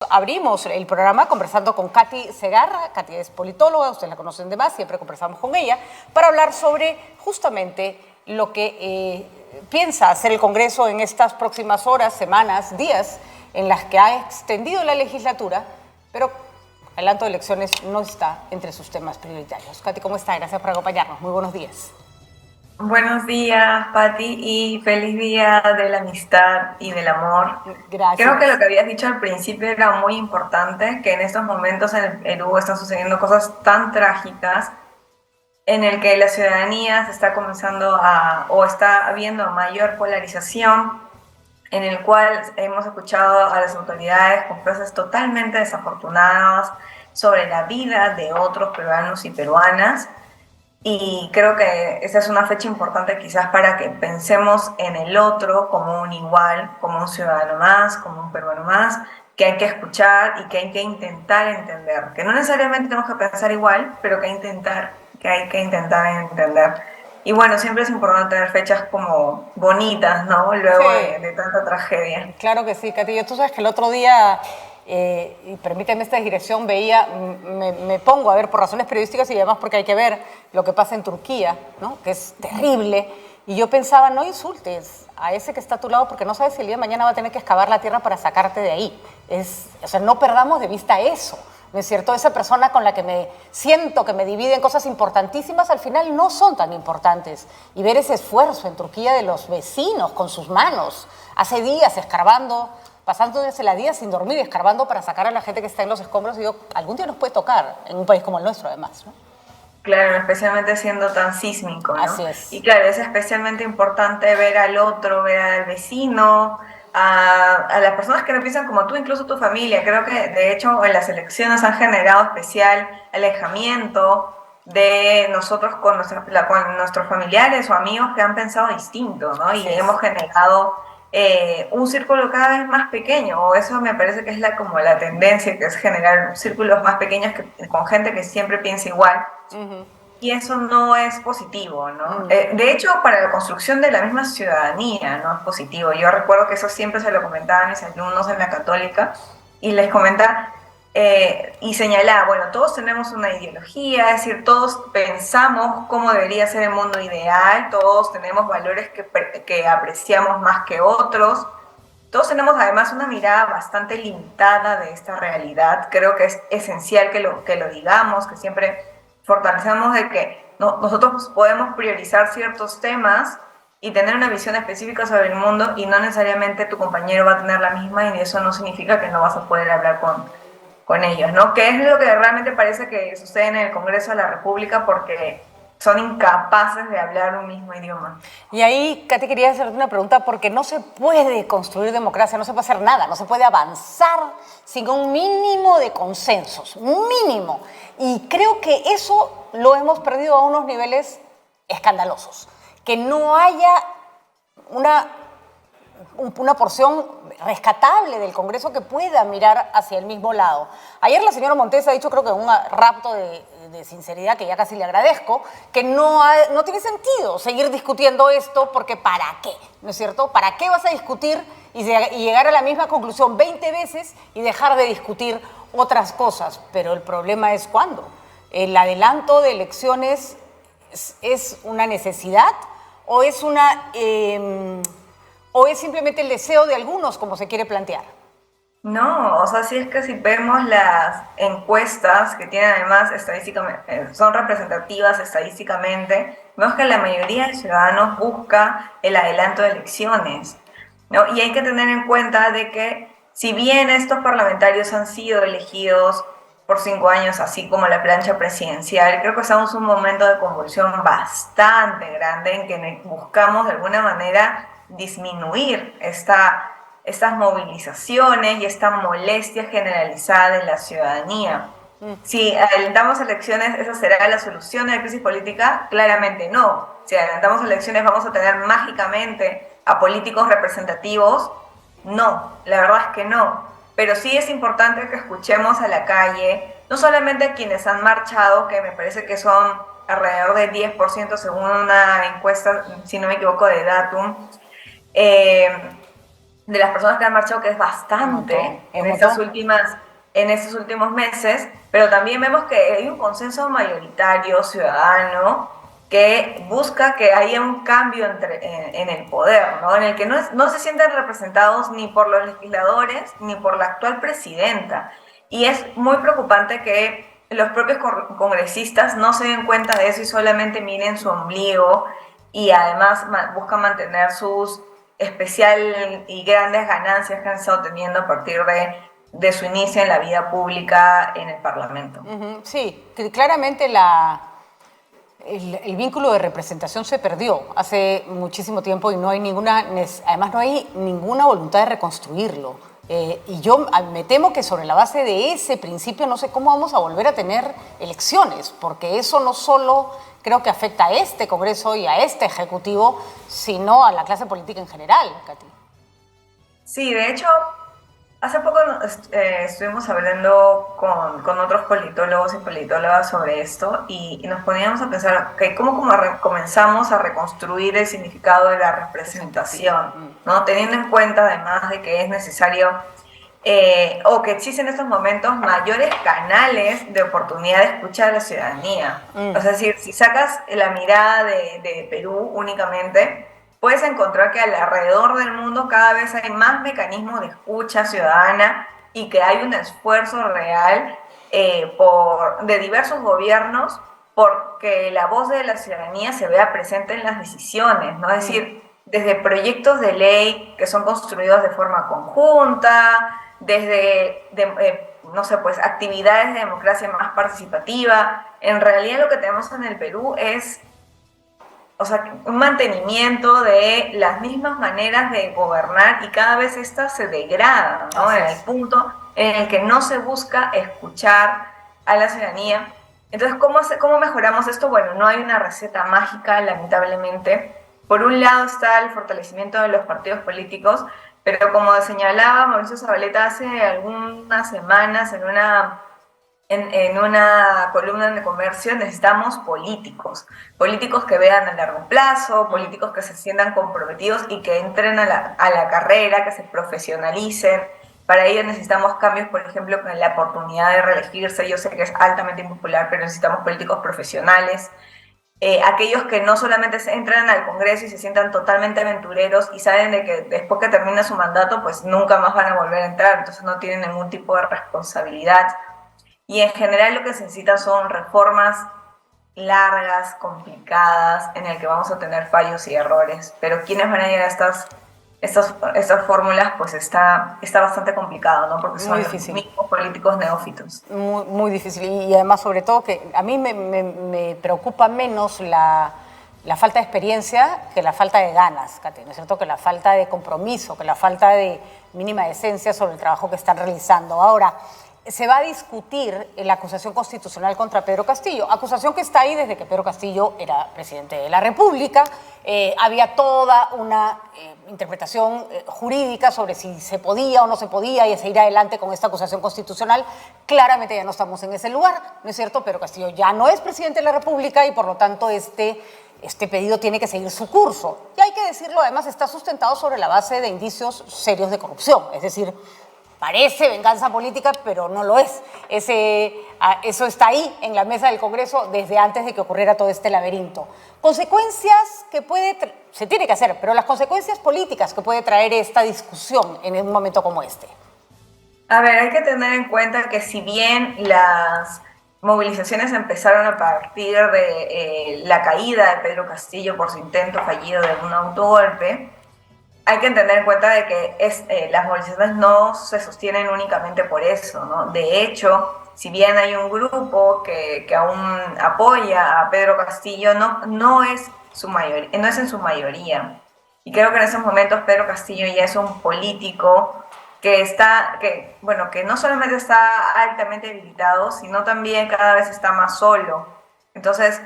Abrimos el programa conversando con Katy Segarra. Katy es politóloga, ustedes la conocen de más, siempre conversamos con ella, para hablar sobre justamente lo que piensa hacer el Congreso en estas próximas horas, semanas, días, en las que ha extendido la legislatura, pero el adelanto de elecciones no está entre sus temas prioritarios. Katy, ¿cómo está? Gracias por acompañarnos. Muy buenos días. Buenos días, Patti, y feliz día de la amistad y del amor. Gracias. Creo que lo que habías dicho al principio era muy importante, que en estos momentos en el Perú están sucediendo cosas tan trágicas en el que la ciudadanía se está comenzando o está habiendo mayor polarización, en el cual hemos escuchado a las autoridades con frases totalmente desafortunadas sobre la vida de otros peruanos y peruanas. Y creo que esa es una fecha importante quizás para que pensemos en el otro como un igual, como un ciudadano más, como un peruano más, que hay que escuchar y que hay que intentar entender. Que no necesariamente tenemos que pensar igual, pero que hay que intentar entender. Y bueno, siempre es importante tener fechas como bonitas, ¿no? Luego de tanta tragedia. Claro que sí, Katy. Tú sabes que el otro día, y permíteme esta digresión, me pongo a ver por razones periodísticas y además porque hay que ver lo que pasa en Turquía, ¿no? Que es terrible. Y yo pensaba, no insultes a ese que está a tu lado porque no sabes si el día de mañana va a tener que excavar la tierra para sacarte de ahí. O sea, no perdamos de vista eso. ¿No es cierto? Esa persona con la que me siento que me divide en cosas importantísimas, al final no son tan importantes. Y ver ese esfuerzo en Turquía de los vecinos con sus manos, hace días escarbando, pasándose la día sin dormir, escarbando para sacar a la gente que está en los escombros, y digo, algún día nos puede tocar, en un país como el nuestro además, ¿no? Claro, especialmente siendo tan sísmico, ¿no? Así es. Y claro, es especialmente importante ver al otro, ver al vecino, a las personas que no piensan como tú, incluso tu familia. Creo que de hecho en las elecciones han generado especial alejamiento de nosotros con nuestros familiares o amigos que han pensado distinto, ¿no? Y hemos generado un círculo cada vez más pequeño, o eso me parece que es como la tendencia, que es generar círculos más pequeños con gente que siempre piensa igual. Y eso no es positivo, ¿no? De hecho, para la construcción de la misma ciudadanía no es positivo. Yo recuerdo que eso siempre se lo comentaba a mis alumnos en la católica y les comentaba y señalaba, bueno, todos tenemos una ideología, es decir, todos pensamos cómo debería ser el mundo ideal, todos tenemos valores que apreciamos más que otros, todos tenemos además una mirada bastante limitada de esta realidad. Creo que es esencial que lo digamos, que siempre fortalecemos de que nosotros podemos priorizar ciertos temas y tener una visión específica sobre el mundo y no necesariamente tu compañero va a tener la misma y eso no significa que no vas a poder hablar con ellos, ¿no? Que es lo que realmente parece que sucede en el Congreso de la República porque son incapaces de hablar un mismo idioma. Y ahí, Katy, quería hacerte una pregunta, porque no se puede construir democracia, no se puede hacer nada, no se puede avanzar sin un mínimo de consensos, mínimo. Y creo que eso lo hemos perdido a unos niveles escandalosos. Que no haya una porción rescatable del Congreso que pueda mirar hacia el mismo lado. Ayer la señora Montes ha dicho, creo que un rapto de sinceridad que ya casi le agradezco, que no tiene sentido seguir discutiendo esto porque ¿para qué? ¿No es cierto? ¿Para qué vas a discutir y llegar a la misma conclusión 20 veces y dejar de discutir otras cosas? Pero el problema es cuándo. ¿El adelanto de elecciones es una necesidad o es ¿o es simplemente el deseo de algunos, como se quiere plantear? No, o sea, si es que si vemos las encuestas que tienen además estadísticamente, son representativas estadísticamente, vemos que la mayoría de ciudadanos busca el adelanto de elecciones, ¿no? Y hay que tener en cuenta de que si bien estos parlamentarios han sido elegidos por 5 años, así como la plancha presidencial, creo que estamos en un momento de convulsión bastante grande en que buscamos de alguna manera disminuir estas movilizaciones y esta molestia generalizada de la ciudadanía. Si adelantamos elecciones, ¿esa será la solución de la crisis política? Claramente no. Si adelantamos elecciones, ¿vamos a tener mágicamente a políticos representativos? No, la verdad es que no. Pero sí es importante que escuchemos a la calle, no solamente a quienes han marchado, que me parece que son alrededor del 10% según una encuesta, si no me equivoco, de Datum, de las personas que han marchado, que es Un montón, bastante es un montón. en estos últimos meses, pero también vemos que hay un consenso mayoritario ciudadano que busca que haya un cambio en el poder, ¿no? En el que no se sienten representados ni por los legisladores ni por la actual presidenta. Y es muy preocupante que los propios congresistas no se den cuenta de eso y solamente miren su ombligo y además buscan mantener sus especial y grandes ganancias que han estado teniendo a partir de su inicio en la vida pública en el Parlamento. Sí, que claramente el vínculo de representación se perdió hace muchísimo tiempo y no hay además no hay ninguna voluntad de reconstruirlo. Y yo me temo que sobre la base de ese principio no sé cómo vamos a volver a tener elecciones, porque eso no solo creo que afecta a este Congreso y a este Ejecutivo, sino a la clase política en general, Katy. Sí, de hecho, hace poco estuvimos hablando con otros politólogos y politólogas sobre esto y nos poníamos a pensar que cómo comenzamos a reconstruir el significado de la representación, ¿no? Teniendo en cuenta además de que es necesario o que existen en estos momentos mayores canales de oportunidad de escucha de la ciudadanía. Es decir, si sacas la mirada de Perú únicamente, puedes encontrar que alrededor del mundo cada vez hay más mecanismos de escucha ciudadana y que hay un esfuerzo real de diversos gobiernos porque la voz de la ciudadanía se vea presente en las decisiones, ¿no? Es decir, desde proyectos de ley que son construidos de forma conjunta, no sé, pues actividades de democracia más participativa. En realidad lo que tenemos en el Perú es, o sea, un mantenimiento de las mismas maneras de gobernar y cada vez estas se degradan, ¿no? En el punto en el que no se busca escuchar a la ciudadanía. Entonces, ¿cómo mejoramos esto? Bueno, no hay una receta mágica, lamentablemente. Por un lado está el fortalecimiento de los partidos políticos, pero como señalaba Mauricio Zabaleta hace algunas semanas en una columna de comercio, necesitamos políticos que vean a largo plazo, políticos que se sientan comprometidos y que entren a la carrera, que se profesionalicen. Para ello necesitamos cambios, por ejemplo, con la oportunidad de reelegirse. Yo sé que es altamente impopular, pero necesitamos políticos profesionales. Aquellos que no solamente entran al Congreso y se sientan totalmente aventureros y saben de que después que termine su mandato, pues nunca más van a volver a entrar, entonces no tienen ningún tipo de responsabilidad. Y en general lo que se necesita son reformas largas, complicadas, en el que vamos a tener fallos y errores. Pero ¿quiénes van a llegar a estas fórmulas? Pues está bastante complicado, ¿no? Porque son los mismos políticos neófitos. Muy, muy difícil. Y además, sobre todo, que a mí me preocupa menos la falta de experiencia que la falta de ganas, Katy, ¿no es cierto? Que la falta de compromiso, que la falta de mínima decencia sobre el trabajo que están realizando. Ahora, se va a discutir la acusación constitucional contra Pedro Castillo, acusación que está ahí desde que Pedro Castillo era presidente de la República. Había toda una interpretación jurídica sobre si se podía o no se podía y seguir adelante con esta acusación constitucional. Claramente ya no estamos en ese lugar, ¿no es cierto? Pedro Castillo ya no es presidente de la República y por lo tanto este pedido tiene que seguir su curso. Y hay que decirlo, además está sustentado sobre la base de indicios serios de corrupción, es decir, parece venganza política, pero no lo es. Eso está ahí en la mesa del Congreso desde antes de que ocurriera todo este laberinto. Consecuencias que se tiene que hacer, pero las consecuencias políticas que puede traer esta discusión en un momento como este. A ver, hay que tener en cuenta que si bien las movilizaciones empezaron a partir de la caída de Pedro Castillo por su intento fallido de un autogolpe, hay que tener en cuenta de que las movilizaciones no se sostienen únicamente por eso, ¿no? De hecho, si bien hay un grupo que aún apoya a Pedro Castillo, no es en su mayoría. Y creo que en esos momentos Pedro Castillo ya es un político que no solamente está altamente debilitado, sino también cada vez está más solo. Entonces,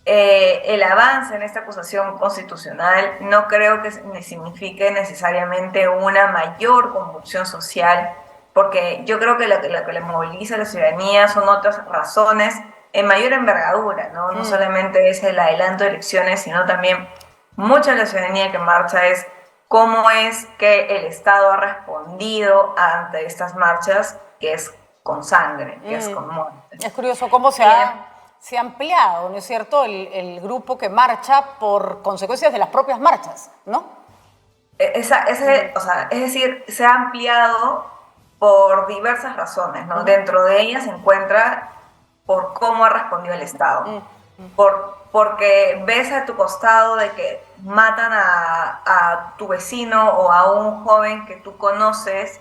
el avance en esta acusación constitucional no creo que signifique necesariamente una mayor convulsión social, porque yo creo que lo que le moviliza a la ciudadanía son otras razones en mayor envergadura, ¿no? No solamente es el adelanto de elecciones, sino también mucha de la ciudadanía que marcha es cómo es que el Estado ha respondido ante estas marchas, que es con sangre, que es con muerte. Es curioso cómo se ha ampliado, ¿no es cierto?, el grupo que marcha por consecuencias de las propias marchas, ¿no? O sea, es decir, se ha ampliado por diversas razones, ¿no? Dentro de ellas se encuentra por cómo ha respondido el Estado. Porque ves a tu costado de que matan a tu vecino o a un joven que tú conoces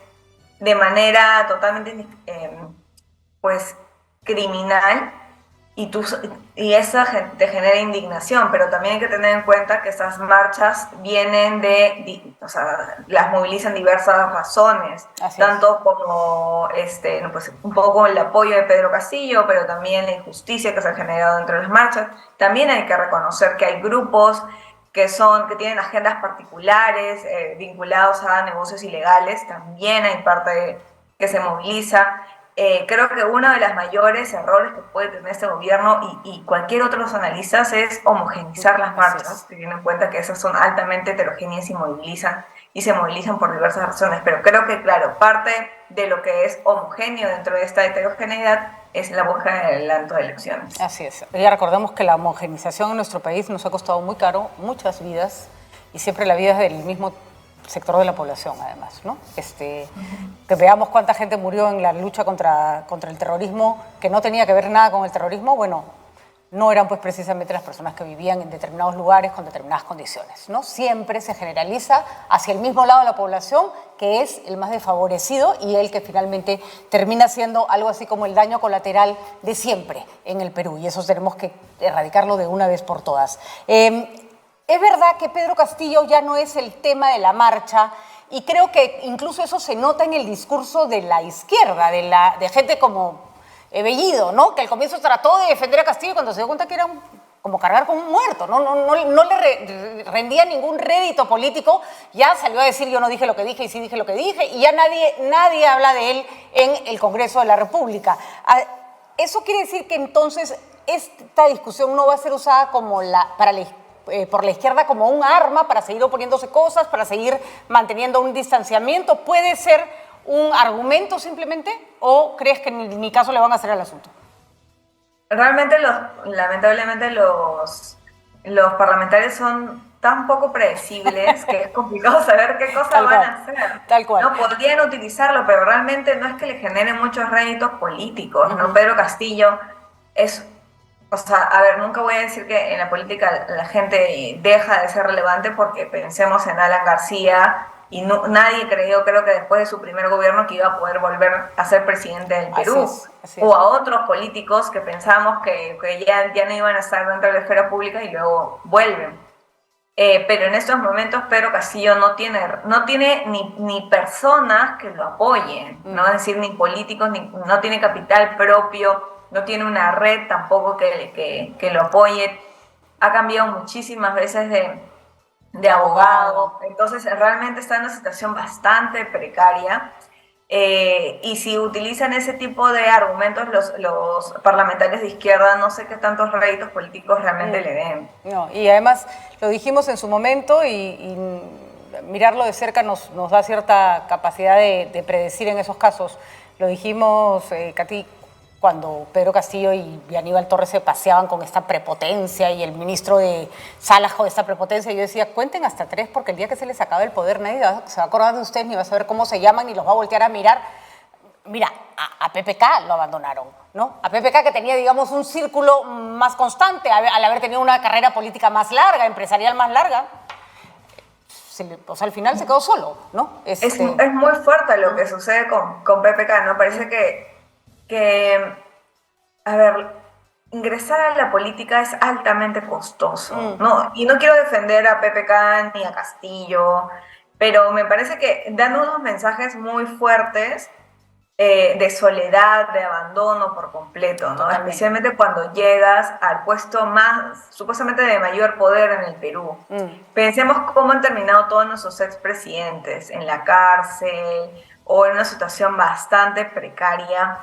de manera totalmente pues criminal, y eso te genera indignación, pero también hay que tener en cuenta que estas marchas vienen o sea, las movilizan diversas razones, tanto como no, pues, un poco el apoyo de Pedro Castillo, pero también la injusticia que se ha generado dentro de las marchas. También hay que reconocer que hay grupos que tienen agendas particulares vinculados a negocios ilegales, también hay parte que se moviliza. Creo que uno de los mayores errores que puede tener este gobierno y cualquier otro de los analistas es homogeneizar las marchas, teniendo en cuenta que esas son altamente heterogéneas y se movilizan por diversas razones. Pero creo que, claro, parte de lo que es homogéneo dentro de esta heterogeneidad es la búsqueda del adelanto de elecciones. Así es. Ya recordemos que la homogenización en nuestro país nos ha costado muy caro, muchas vidas, y siempre la vida es del mismo sector de la población, además, ¿no? Que veamos cuánta gente murió en la lucha contra el terrorismo, que no tenía que ver nada con el terrorismo, bueno, no eran pues precisamente las personas que vivían en determinados lugares con determinadas condiciones, ¿no? Siempre se generaliza hacia el mismo lado de la población, que es el más desfavorecido y el que finalmente termina siendo algo así como el daño colateral de siempre en el Perú, y eso tenemos que erradicarlo de una vez por todas. Es verdad que Pedro Castillo ya no es el tema de la marcha, y creo que incluso eso se nota en el discurso de la izquierda, de gente como Bellido, ¿no? Que al comienzo trató de defender a Castillo cuando se dio cuenta que era como cargar con un muerto, no le rendía ningún rédito político, ya salió a decir yo no dije lo que dije y sí dije lo que dije, y ya nadie habla de él en el Congreso de la República. Eso quiere decir que entonces esta discusión no va a ser usada como por la izquierda como un arma para seguir oponiéndose cosas, para seguir manteniendo un distanciamiento. ¿Puede ser un argumento simplemente o crees que ni caso le van a hacer al asunto? Realmente, lamentablemente, los parlamentarios son tan poco predecibles que es complicado saber qué cosa van a hacer. Tal cual. No, podrían utilizarlo, pero realmente no es que le genere muchos réditos políticos, ¿no? Pedro Castillo es... O sea, a ver, nunca voy a decir que en la política la gente deja de ser relevante, porque pensemos en Alan García y nadie creyó, creo que después de su primer gobierno, que iba a poder volver a ser presidente del Perú. Así es. O a otros políticos que pensamos que ya no iban a estar dentro de la esfera pública y luego vuelven. Pero en estos momentos Pedro Castillo no tiene ni personas que lo apoyen, ¿no? Es decir, ni políticos, no tiene capital propio, no tiene una red tampoco que lo apoye. Ha cambiado muchísimas veces de abogado. Entonces realmente está en una situación bastante precaria. Y si utilizan ese tipo de argumentos los parlamentarios de izquierda, no sé qué tantos réditos políticos realmente le den. No, y además lo dijimos en su momento, y mirarlo de cerca nos da cierta capacidad de predecir en esos casos. Lo dijimos, Katy, cuando Pedro Castillo y Aníbal Torres se paseaban con esta prepotencia, y el ministro de Salas con esta prepotencia. Yo decía, cuenten hasta 3, porque el día que se les acabe el poder nadie se va a acordar de ustedes, ni va a saber cómo se llaman, ni los va a voltear a mirar. Mira, a PPK lo abandonaron, ¿no? A PPK, que tenía, digamos, un círculo más constante, al haber tenido una carrera política más larga, empresarial más larga, o sea, al final se quedó solo, ¿no? Es muy fuerte lo que sucede con PPK, ¿no? Parece que, a ver, ingresar a la política es altamente costoso, ¿no? Y no quiero defender a PPK ni a Castillo, pero me parece que dan unos mensajes muy fuertes de soledad, de abandono por completo, ¿no? Especialmente cuando llegas al puesto más, supuestamente, de mayor poder en el Perú. Pensemos cómo han terminado todos nuestros expresidentes, en la cárcel o en una situación bastante precaria.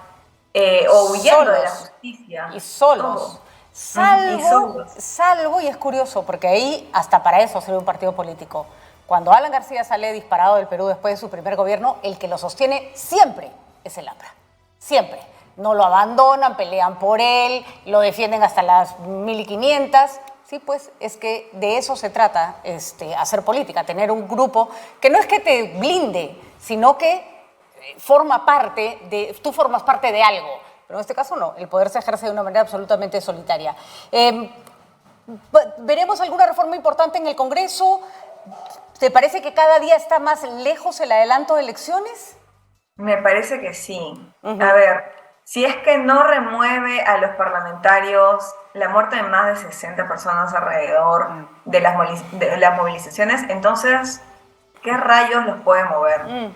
O huyendo de la justicia. Y solos. Salvo, y es curioso, porque ahí hasta para eso sirve un partido político, Cuando Alan García sale disparado del Perú después de su primer gobierno, el que lo sostiene siempre es el APRA. Siempre. No lo abandonan, pelean por él, lo defienden hasta las 1500. Sí, pues es que de eso se trata hacer política, tener un grupo que no es que te blinde, sino que tú formas parte de algo. Pero en este caso no, el poder se ejerce de una manera absolutamente solitaria. ¿Veremos alguna reforma importante en el Congreso? ¿Te parece que cada día está más lejos el adelanto de elecciones? Me parece que sí. A ver, si es que no remueve a los parlamentarios la muerte de más de 60 personas alrededor de las movilizaciones, entonces, ¿qué rayos los puede mover?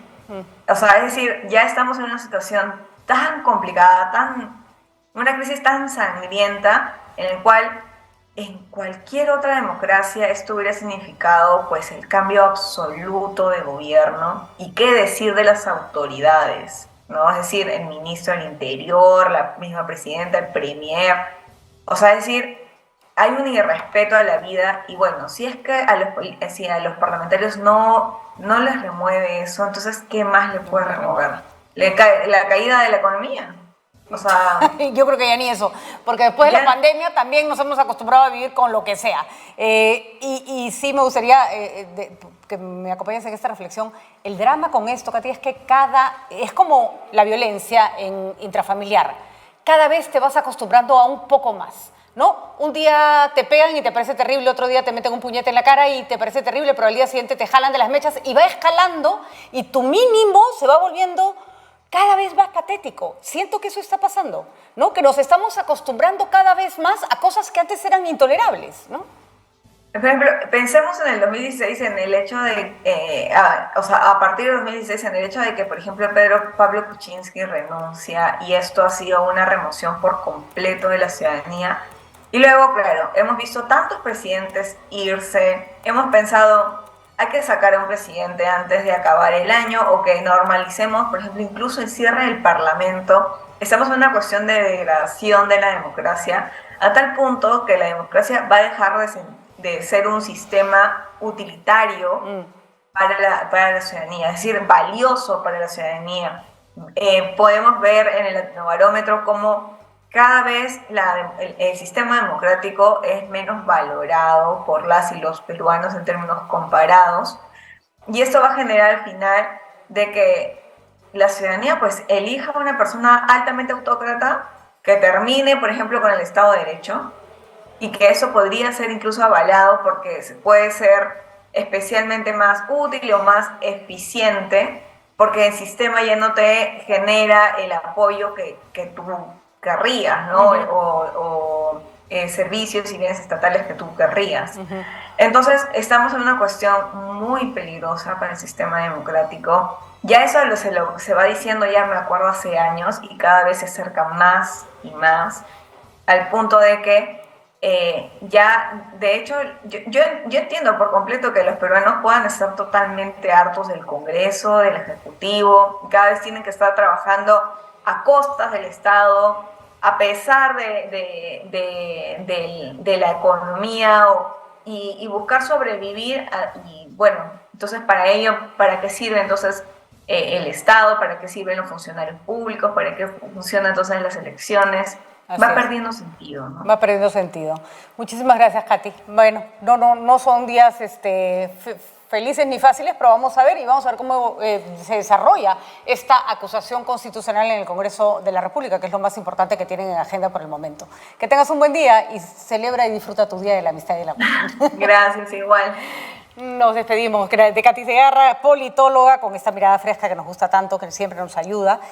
O sea, es decir, ya estamos en una situación tan complicada, una crisis tan sangrienta, en la cual en cualquier otra democracia esto hubiera significado pues el cambio absoluto de gobierno, y qué decir de las autoridades, ¿no? Es decir, el ministro del Interior, la misma presidenta, el premier, o sea, es decir, hay un irrespeto a la vida. Y bueno, si es que si a los parlamentarios no les remueve eso, entonces ¿qué más le puede remover? ¿La caída de la economía? O sea, yo creo que ya ni eso, porque después de la pandemia también nos hemos acostumbrado a vivir con lo que sea. Y sí me gustaría que me acompañes en esta reflexión. El drama con esto, Katy, es que es como la violencia intrafamiliar. Cada vez te vas acostumbrando a un poco más, ¿no? Un día te pegan y te parece terrible, otro día te meten un puñete en la cara y te parece terrible, pero al día siguiente te jalan de las mechas y va escalando, y tu mínimo se va volviendo cada vez más patético. Siento que eso está pasando, ¿no? Que nos estamos acostumbrando cada vez más a cosas que antes eran intolerables, ¿no? Por ejemplo, pensemos en el 2016, en el hecho de, a partir de 2016, en el hecho de que, por ejemplo, Pablo Kuczynski renuncia, y esto ha sido una remoción por completo de la ciudadanía. Y luego, claro, hemos visto tantos presidentes irse, hemos pensado, hay que sacar a un presidente antes de acabar el año, o que normalicemos, por ejemplo, incluso el cierre del Parlamento. Estamos en una cuestión de degradación de la democracia, a tal punto que la democracia va a dejar de ser un sistema utilitario para la ciudadanía, es decir, valioso para la ciudadanía. Podemos ver en el Latinobarómetro cómo cada vez el sistema democrático es menos valorado por las y los peruanos en términos comparados, y esto va a generar al final de que la ciudadanía pues elija a una persona altamente autócrata que termine, por ejemplo, con el Estado de Derecho, y que eso podría ser incluso avalado porque se puede ser especialmente más útil o más eficiente, porque el sistema ya no te genera el apoyo que tú querrías, ¿no? O servicios y bienes estatales que tú querrías. Entonces, estamos en una cuestión muy peligrosa para el sistema democrático. Ya eso se va diciendo, ya me acuerdo, hace años, y cada vez se acerca más y más, al punto de que ya, de hecho, yo entiendo por completo que los peruanos puedan estar totalmente hartos del Congreso, del Ejecutivo, y cada vez tienen que estar trabajando a costas del Estado, a pesar de la economía, y buscar sobrevivir. Y bueno, entonces para ello, ¿para qué sirve entonces el Estado? ¿Para qué sirven los funcionarios públicos? ¿Para qué funcionan entonces las elecciones? Va perdiendo sentido, ¿no? Va perdiendo sentido. Muchísimas gracias, Katy. Bueno, no son días felices ni fáciles, pero vamos a ver, y vamos a ver cómo se desarrolla esta acusación constitucional en el Congreso de la República, que es lo más importante que tienen en agenda por el momento. Que tengas un buen día y celebra y disfruta tu Día de la Amistad y la Paz. Gracias, igual. Nos despedimos de Katy Segarra, politóloga, con esta mirada fresca que nos gusta tanto, que siempre nos ayuda.